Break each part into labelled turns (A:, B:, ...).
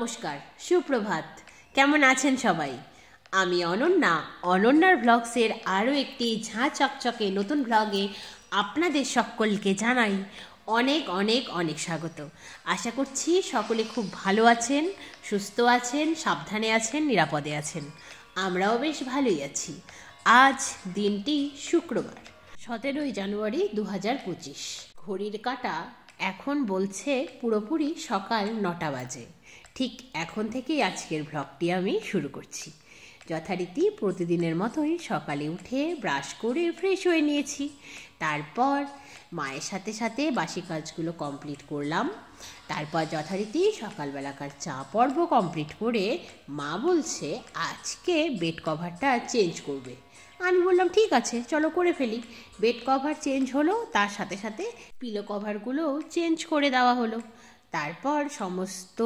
A: নমস্কার, সুপ্রভাত। কেমন আছেন সবাই? আমি অনন্যা, অনন্যার ব্লগসের আরও একটি ঝাঁ চকচকে নতুন ব্লগে আপনাদের সকলকে জানাই অনেক অনেক অনেক স্বাগত। আশা করছি সকলে খুব ভালো আছেন, সুস্থ আছেন, সাবধানে আছেন, নিরাপদে আছেন। আমরাও বেশ ভালোই আছি। আজ দিনটি শুক্রবার, 17 জানুয়ারি 2025। ঘড়ির কাঁটা এখন বলছে পুরোপুরি সকাল 9টা বাজে। ঠিক এখন থেকেই আজকের ব্লগটি আমি শুরু করছি। যথারীতি প্রতিদিনের মতোই সকালে উঠে ব্রাশ করে ফ্রেশ হয়ে নিয়েছি। তারপর মায়ের সাথে সাথে বাসি কাজগুলো কমপ্লিট করলাম। তারপর যথারীতি সকালবেলাকার চা পর্ব কমপ্লিট করে মা বলছে আজকে বেড কভারটা চেঞ্জ করবে। আমি বললাম ঠিক আছে, চলো করে ফেলি। বেড কভার চেঞ্জ হলো, তার সাথে সাথে পিলো কভারগুলোও চেঞ্জ করে দেওয়া হলো। তারপর সমস্ত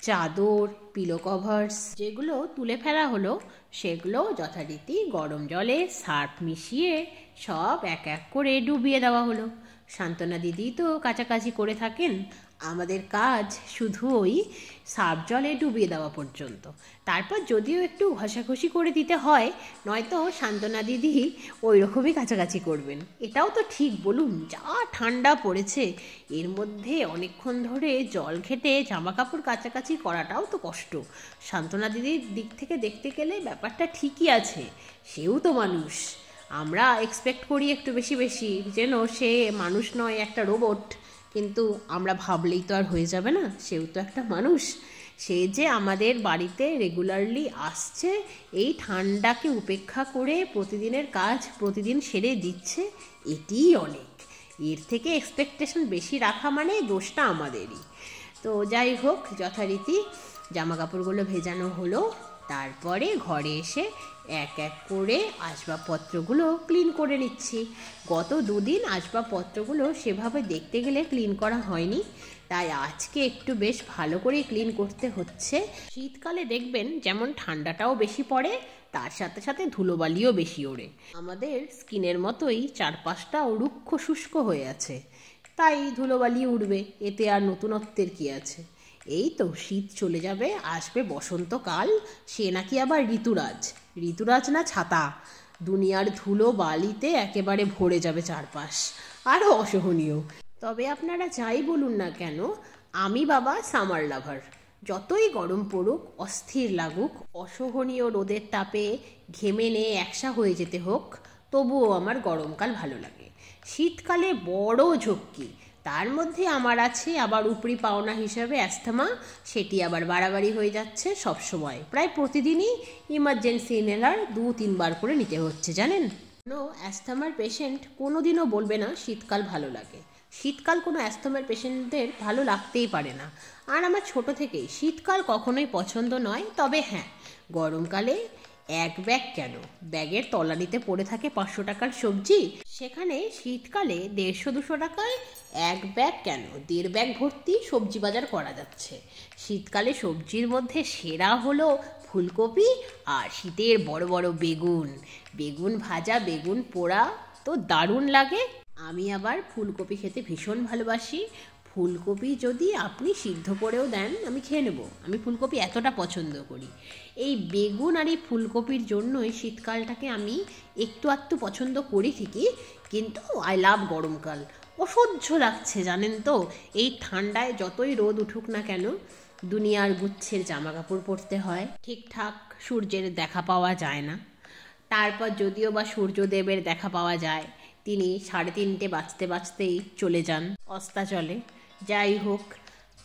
A: চাদর, পিলো কভার্স যেগুলো তুলে ফেলা হলো সেগুলো যথারীতি গরম জলে সার্ফ মিশিয়ে সব এক এক করে ডুবিয়ে দেওয়া হলো। সান্ত্বনা দিদি তো কাছাকাছি করে থাকেন, আমাদের কাজ শুধু ওই সার্ফ জলে ডুবিয়ে দেওয়া পর্যন্ত। তারপর যদিও একটু ঘষাঘষি করে দিতে হয়, নয়তো সান্ত্বনা দিদি ওই রকমই কাছাকাছি করবেন। এটাও তো ঠিক বলুন, যা ঠান্ডা পড়েছে, এর মধ্যে অনেকক্ষণ ধরে জল ঘেটে জামা কাপড় কাছাকাছি করাটাও তো কষ্ট। সান্ত্বনা দিদির দিক থেকে দেখতে গেলে ব্যাপারটা ঠিকই আছে, সেও তো মানুষ। আমরা এক্সপেক্ট করি একটু বেশি বেশি, যেন সে মানুষ নয়, একটা রোবট। কিন্তু আমরা ভাবলেই তো আর হয়ে যাবে না, সেও তো একটা মানুষ। সে যে আমাদের বাড়িতে রেগুলারলি আসছে, এই ঠান্ডাকে উপেক্ষা করে প্রতিদিনের কাজ প্রতিদিন সেরে দিচ্ছে, এটিই অনেক। এর থেকে এক্সপেকটেশন বেশি রাখা মানে দোষটা আমাদেরই। তো যাই হোক, যথারীতি জামা কাপড়গুলো ভেজানো হলো। তারপরে ঘরে এসে এক এক করে আসবাবপত্রগুলো ক্লিন করে নিচ্ছি। গত দুদিন আসবাবপত্রগুলো সেভাবে দেখতে গেলে ক্লিন করা হয়নি, তাই আজকে একটু বেশ ভালো করে ক্লিন করতে হচ্ছে। শীতকালে দেখবেন যেমন ঠান্ডাটাও বেশি পড়ে, তার সাথে সাথে ধুলোবালিও বেশি ওড়ে। আমাদের স্কিনের মতোই চারপাশটাও রুক্ষ শুষ্ক হয়ে আছে, তাই ধুলোবালি উঠবে, এতে আর নতুনত্বের কি আছে। এই তো শীত চলে যাবে, আসবে বসন্তকাল, সে নাকি আবার ঋতুরাজ। ঋতুরাজ না ছাতা, দুনিয়ার ধুলো বালিতে একেবারে ভরে যাবে চারপাশ, আরও অসহনীয়। তবে আপনারা যাই বলুন না কেন, আমি বাবা সামার লাভার। যতই গরম পড়ুক, অস্থির লাগুক, অসহনীয় রোদের তাপে ঘেমে নিয়ে একসা হয়ে যেতে হোক, তবুও আমার গরমকাল ভালো লাগে। শীতকালে বড় ঝক্কি, তার মধ্যে আমার আছে আবার উপরি পাওনা হিসাবে অ্যাস্থমা, সেটি আবার বাড়াবাড়ি হয়ে যাচ্ছে সবসময়। প্রায় প্রতিদিনই ইমার্জেন্সি ইনহেলার 2-3 বার করে নিতে হচ্ছে, জানেন। কোনো অ্যাস্থমার পেশেন্ট কোনো দিনও বলবে না শীতকাল ভালো লাগে। শীতকাল কোনো অ্যাস্থমার পেশেন্টদের ভালো লাগতেই পারে না। আর আমার ছোট থেকেই শীতকাল কখনোই পছন্দ নয়। তবে হ্যাঁ, গরমকালে এক ব্যাগ কেন, ব্যাগের তলানিতে পড়ে থাকে 500 টাকার সবজি, সেখানে শীতকালে 150-200 টাকায় এক ব্যাগ কেন 1.5 ব্যাগ ভর্তি সবজি বাজার করা যাচ্ছে। শীতকালে সবজির মধ্যে সেরা হলো ফুলকপি আর শীতের বড় বড় বেগুন। বেগুন ভাজা, বেগুন পোড়া তো দারুণ লাগে। আমি আবার ফুলকপি খেতে ভীষণ ভালোবাসি। ফুলকপি যদি আপনি সিদ্ধ করেও দেন, আমি খেয়ে নেব। আমি ফুলকপি এতটা পছন্দ করি। এই বেগুন আর এই ফুলকপির জন্যই শীতকালটাকে আমি একটু আধটু পছন্দ করি ঠিকই, কিন্তু আই লাভ গরমকাল। অসহ্য লাগছে জানেন তো, এই ঠান্ডায় যতই রোদ উঠুক না কেন, দুনিয়ার গুচ্ছের জামা কাপড় পরতে হয়, ঠিকঠাক সূর্যের দেখা পাওয়া যায় না। তারপর যদিও বা সূর্যদেবের দেখা পাওয়া যায়, তিনি 3:30 বাজতে বাজতেই চলে যান অস্তাচলে। যাই হোক,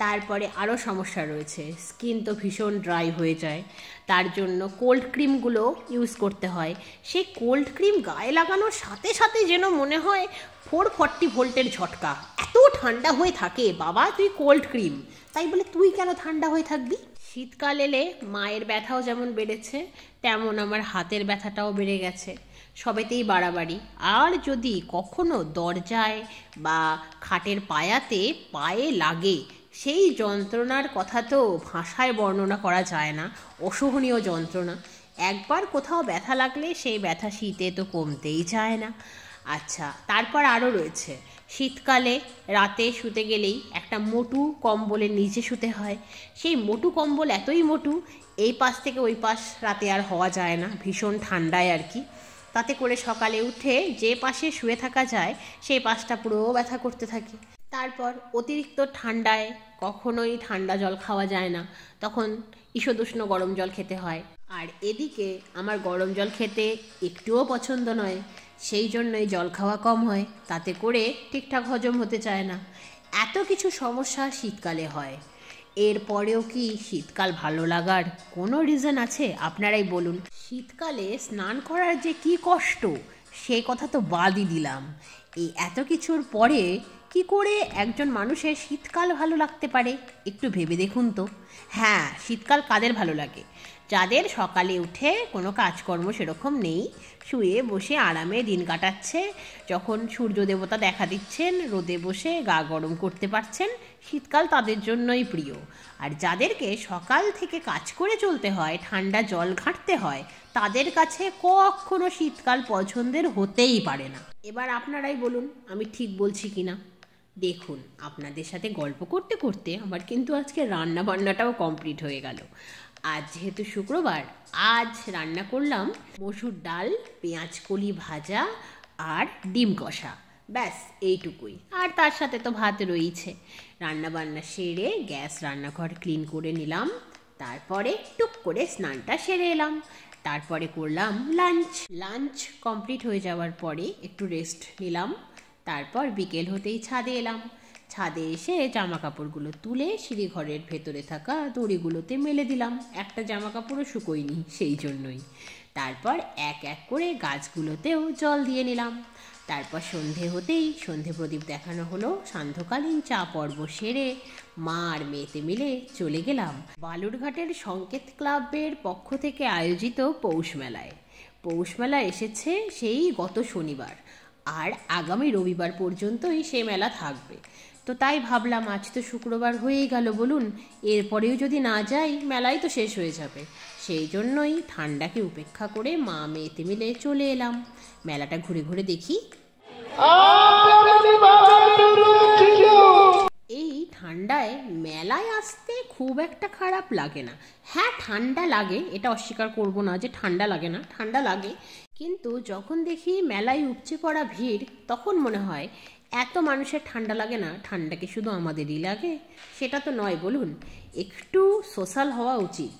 A: তারপরে আরও সমস্যা রয়েছে, স্কিন তো ভীষণ ড্রাই হয়ে যায়, তার জন্য কোল্ড ক্রিমগুলো ইউজ করতে হয়। সেই কোল্ড ক্রিম গায়ে লাগানোর সাথে সাথে যেন মনে হয় 440 ভোল্টের ঝটকা, এত ঠান্ডা হয়ে থাকে। বাবা তুই কোল্ড ক্রিম, তাই বলে তুই কেন ঠান্ডা হয়ে থাকবি? শীতকাল এলে মায়ের ব্যথাও যেমন বেড়েছে, তেমন আমার হাতের ব্যথাটাও বেড়ে গেছে, সবেতেই বাড়াবাড়ি। আর যদি কখনো দরজায় বা খাটের পায়াতে পায়ে লাগে, সেই যন্ত্রণার কথা তো ভাষায় বর্ণনা করা যায় না, অসহনীয় যন্ত্রণা। একবার কোথাও ব্যথা লাগলে সেই ব্যথা শীতে তো কমতেই চায় না। আচ্ছা, তারপর আরও রয়েছে শীতকালে রাতে শুতে গেলেই একটা মোটু কম্বলের নিচে শুতে হয়। সেই মোটু কম্বল এতই মোটু, এই পাশ থেকে ওই পাশ রাতে আর হওয়া যায় না, ভীষণ ঠান্ডায় আর কি। তাতে করে সকালে উঠে যে পাশে শুয়ে থাকা যায় সেই পাশটা পুরো ব্যথা করতে থাকে। তারপর অতিরিক্ত ঠান্ডায় কখনোই ঠান্ডা জল খাওয়া যায় না, তখন ঈষদুষ্ণ গরম জল খেতে হয়। আর এদিকে আমার গরম জল খেতে একটুও পছন্দ নয়, সেই জন্যই জল খাওয়া কম হয়, তাতে করে ঠিকঠাক হজম হতে চায় না। এত কিছু সমস্যা শীতকালে হয়। এরপরেও কি শীতকাল ভালো লাগার কোনো রিজন আছে? আপনারাই বলুন। শীতকালে স্নান করার যে কি কষ্ট, সেই কথা তো বাদই দিলাম। এই এত কিছুর পরে কি করে একজন মানুষের শীতকাল ভালো লাগতে পারে একটু ভেবে দেখুন তো। হ্যাঁ, শীতকাল কাদের ভালো লাগে? যাদের সকালে উঠে কোনো কাজকর্ম সেরকম নেই, শুয়ে বসে আরামে দিন কাটাচ্ছে, যখন সূর্য দেবতা দেখা দিচ্ছেন, রোদে বসে গা গরম করতে পারছেন, শীতকাল তাদের জন্যই প্রিয়। আর যাদেরকে সকাল থেকে কাজ করে চলতে হয়, ঠান্ডা জল ঘাঁটতে হয়, তাদের কাছে কখনো শীতকাল পছন্দের হতেই পারে না। এবার আপনারাই বলুন আমি ঠিক বলছি কিনা। দেখুন, আপনাদের সাথে গল্প করতে করতে আমার কিন্তু আজকে রান্না বান্নাটাও কমপ্লিট হয়ে গেল। আজ যেহেতু শুক্রবার, আজ রান্না করলাম মসুর ডাল, পেঁয়াজ কলি ভাজা আর ডিম কষা, ব্যাস এইটুকুই। আর তার সাথে তো ভাত রয়েছে। রান্না বান্না সেরে গ্যাস রান্নাঘর ক্লিন করে নিলাম, তারপরে টুক করে স্নানটা সেরে এলাম, তারপরে করলাম লাঞ্চ কমপ্লিট হয়ে যাওয়ার পরে একটু রেস্ট নিলাম, তারপর বিকেল হতেই ছাদে এলাম। ছাদে এসে জামা কাপড়গুলো তুলে সিঁড়ি ঘরের ভেতরে থাকা দড়িগুলোতে মেলে দিলাম, একটা জামা কাপড়ও শুকোয়নি সেই জন্যই। তারপর এক এক করে গাছগুলোতেও জল দিয়ে নিলাম। তারপর সন্ধে হতেই সন্ধে প্রদীপ দেখানো হলো। সান্ধ্যকালীন চা পর্ব সেরে মা আর মেয়েতে মিলে চলে গেলাম বালুরঘাটের সংকেত ক্লাবের পক্ষ থেকে আয়োজিত পৌষ মেলায়। পৌষ মেলা এসেছে সেই গত শনিবার, আর আগামী রবিবার পর্যন্তই সে মেলা থাকবে। তো তাই ভাবলাম আজ তো শুক্রবার হয়েই গেল, বলুন, এরপরেও যদি না যাই মেলাই তো শেষ হয়ে যাবে। সেই জন্যই ঠান্ডাকে উপেক্ষা করে মা মেয়েতে মিলে চলে এলাম। মেলাটা ঘুরে ঘুরে দেখি। এই ঠান্ডায় মেলায় আসতে খুব একটা খারাপ লাগে না। হ্যাঁ, ঠান্ডা লাগে, এটা অস্বীকার করব না যে ঠান্ডা লাগে না, ঠান্ডা লাগে। কিন্তু যখন দেখি মেলায় উপচে পড়া ভিড়, তখন মনে হয় এত মানুষের ঠান্ডা লাগে না, ঠান্ডা কি শুধু আমাদেরই লাগে? সেটা তো নয়, বলুন। একটু সোশ্যাল হওয়া উচিত।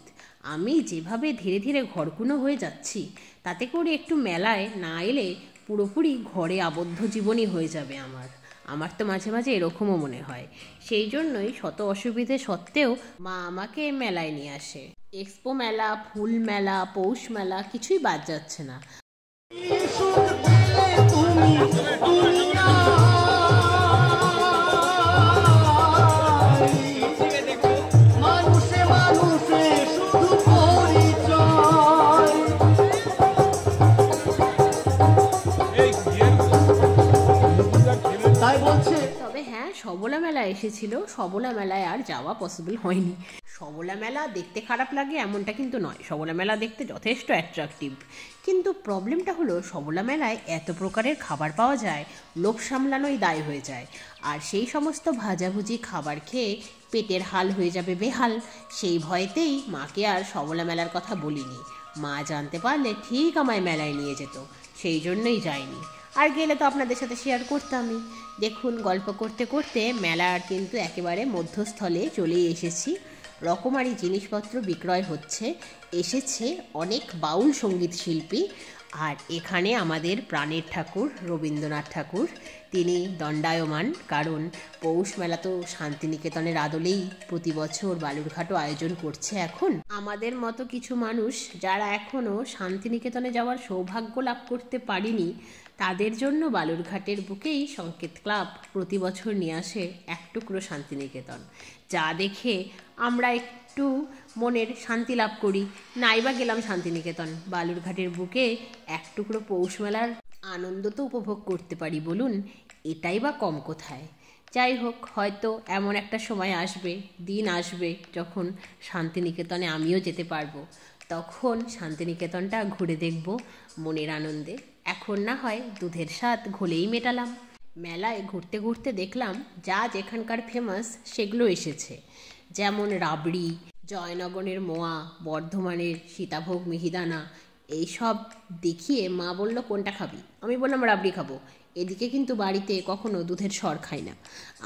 A: আমি যেভাবে ধীরে ধীরে ঘরকুনো হয়ে যাচ্ছি, তাতে করে একটু মেলায় না এলে পুরোপুরি ঘরে আবদ্ধ জীবনই হয়ে যাবে আমার তো মাঝে মাঝে এরকমও মনে হয়। সেই জন্যই শত অসুবিধে সত্ত্বেও মা আমাকে মেলায় নিয়ে আসে। এক্সপো মেলা, ফুল মেলা, পৌষ মেলা কিছুই বাদ যাচ্ছে না। তবে হ্যাঁ, সবলা মেলা এসেছিল, সবলা মেলায় আর যাওয়া পসিবল হয়নি। সবলা মেলা দেখতে খারাপ লাগে এমনটা কিন্তু নয়, সবলা মেলা দেখতে যথেষ্ট অ্যাট্রাকটিভ। কিন্তু প্রবলেমটা হলো সবলা মেলায় এত প্রকারের খাবার পাওয়া যায়, লোভ সামলানোই দায় হয়ে যায়। আর সেই সমস্ত ভাজাভুজি খাবার খেয়ে পেটের হাল হয়ে যাবে বেহাল, সেই ভয়েতেই মাকে আর সবলা মেলার কথা বলিনি। মা জানতে পারলে ঠিক আমায় মেলায় নিয়ে যেত, সেই জন্যই যাইনি। আর গেলে তো আপনাদের সাথে শেয়ার করতামই। দেখুন, গল্প করতে করতে মেলার কিন্তু একেবারে মধ্যস্থলে চলেই এসেছি। রকমারি জিনিসপত্র বিক্রয় হচ্ছে, এসেছে অনেক বাউল সঙ্গীত শিল্পী। আর এখানে আমাদের প্রাণের ঠাকুর রবীন্দ্রনাথ ঠাকুর, তিনি দণ্ডায়মান। কারণ পৌষ মেলা তো শান্তিনিকেতনের আদলেই প্রতি বছর বালুরঘাটও আয়োজন করছে। এখন আমাদের মতো কিছু মানুষ যারা এখনও শান্তিনিকেতনে যাওয়ার সৌভাগ্য লাভ করতে পারিনি, তাদের জন্য বালুরঘাটের বুকেই সংকেত ক্লাব প্রতি বছর নিয়ে আসে এক টুকরো শান্তিনিকেতন, যা দেখে আমরা একটু মনের শান্তি লাভ করি। নাইবা গেলাম শান্তিনিকেতন, বালুরঘাটের বুকে এক টুকরো পৌষ মেলার আনন্দ তো উপভোগ করতে পারি, বলুন, এটাই বা কম কোথায়। যাই হোক, হয়তো এমন একটা সময় আসবে, দিন আসবে, যখন শান্তিনিকেতনে আমিও যেতে পারবো। তখন শান্তিনিকেতনটা ঘুরে দেখব মনের আনন্দে। এখন না হয় দুধের স্বাদ ঘোলেই মেটালাম। মেলায় ঘুরতে ঘুরতে দেখলাম যা যেখানকার ফেমাস সেগুলো এসেছে, যেমন রাবড়ি, জয়নগরের মোয়া, বর্ধমানের সীতাভোগ মিহিদানা। এইসব দেখিয়ে মা বলল কোনটা খাবি, আমি বললাম রাবড়ি খাবো। এদিকে কিন্তু বাড়িতে কখনো দুধের সর খাই না।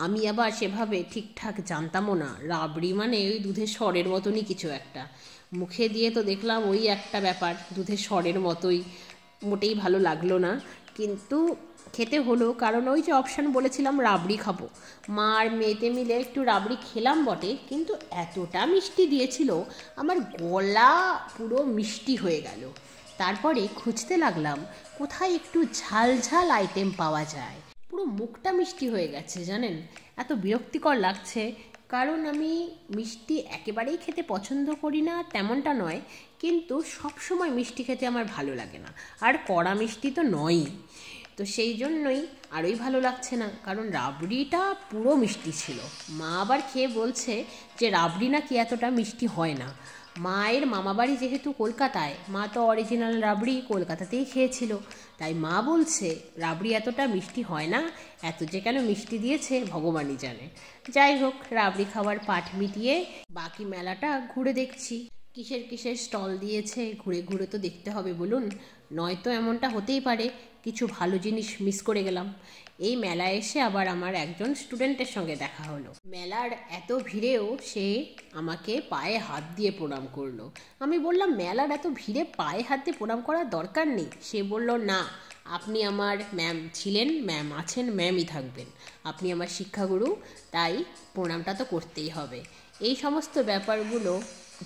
A: আমি আবার সেভাবে ঠিকঠাক জানতামও না রাবড়ি মানে ওই দুধের সরের মতনই কিছু একটা। মুখে দিয়ে তো দেখলাম ওই একটা ব্যাপার, দুধের সরের মতোই, মোটেই ভালো লাগলো না। কিন্তু খেতে হলো, কারণ ওই যে অপশান বলেছিলাম রাবড়ি খাবো। মা আর মেয়েতে মিলে একটু রাবড়ি খেলাম বটে, কিন্তু এতটা মিষ্টি দিয়েছিল আমার গলা পুরো মিষ্টি হয়ে গেল। তারপরে খুঁজতে লাগলাম কোথায় একটু ঝাল ঝাল আইটেম পাওয়া যায়। পুরো মুখটা মিষ্টি হয়ে গেছে জানেন, এত বিরক্তিকর লাগছে। কারণ আমি মিষ্টি একেবারেই খেতে পছন্দ করি না তেমনটা নয়, কিন্তু সব সময় মিষ্টি খেতে আমার ভালো লাগে না, আর কড়া মিষ্টি তো নয়ই। তো সেই জন্যই আরোই ভালো লাগছে না, কারণ রাবড়িটা পুরো মিষ্টি ছিল। মা আবার খেয়ে বলছে যে রাবড়ি নাকি এতটা মিষ্টি হয় না। মায়ের মামাবাড়ি যেহেতু কলকাতায়, মা তো অরিজিনাল রাবড়ি কলকাতাতেই খেয়েছিল, তাই মা বলছে রাবড়ি এতটা মিষ্টি হয় না, এত যে কেন মিষ্টি দিয়েছে ভগবানই জানে। যাই হোক, রাবড়ি খাওয়ার পাট মিটিয়ে বাকি মেলাটা ঘুরে দেখছি কিসের কিসের স্টল দিয়েছে। ঘুরে ঘুরে তো দেখতে হবে বলুন, নয়তো এমনটা হতেই পারে কিছু ভালো জিনিস মিস করে গেলাম। এই মেলায় এসে আবার আমার একজন স্টুডেন্টের সঙ্গে দেখা হলো। মেলার এত ভিড়েও সে আমাকে পায়ে হাত দিয়ে প্রণাম করলো। আমি বললাম মেলার এত ভিড়ে পায়ে হাত দিয়ে প্রণাম করার দরকার নেই। সে বলল না, আপনি আমার ম্যাম ছিলেন, ম্যাম আছেন, ম্যামই থাকবেন, আপনি আমার শিক্ষাগুরু, তাই প্রণামটা তো করতেই হবে। এই সমস্ত ব্যাপারগুলো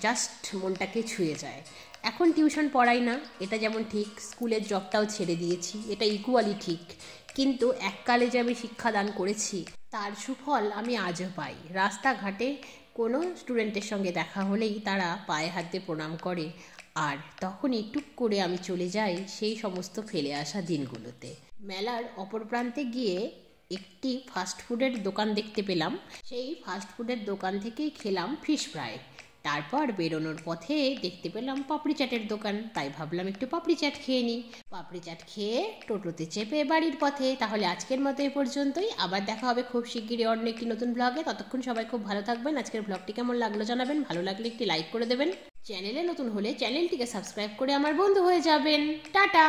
A: জাস্ট মনটাকে ছুঁয়ে যায়। এখন টিউশন পড়াই না, এটা যেমন ঠিক, স্কুলের জবটাও ছেড়ে দিয়েছি, এটা ইকুয়ালি ঠিক। কিন্তু এককালে যে আমি শিক্ষাদান করেছি তার সুফল আমি আজও পাই। রাস্তাঘাটে কোনো স্টুডেন্টের সঙ্গে দেখা হলেই তারা পায়ে হাত দিয়ে প্রণাম করে, আর তখনই টুক করে আমি চলে যাই সেই সমস্ত ফেলে আসা দিনগুলোতে। মেলার অপর প্রান্তে গিয়ে একটি ফাস্টফুডের দোকান দেখতে পেলাম, সেই ফাস্টফুডের দোকান থেকেই খেলাম ফিশ ফ্রাই। তারপর বেরোনোর পথে দেখতে পেলাম পাপড়ি চাটের দোকান, তাই ভাবলাম একটু পাপড়ি চাট খেয়ে নিই। পাপড়ি চাট খেয়ে টোটোতে চেপে বাড়ির পথে। তাহলে আজকের মতো এই পর্যন্তই, আবার দেখা হবে খুব শিগগিরই অন্য একটি নতুন ব্লগে। ততক্ষণ সবাই খুব ভালো থাকবেন। আজকের ব্লগটি কেমন লাগলো জানাবেন, ভালো লাগলে একটি লাইক করে দেবেন, চ্যানেলে নতুন হলে চ্যানেলটিকে সাবস্ক্রাইব করে আমার বন্ধু হয়ে যাবেন। টাটা।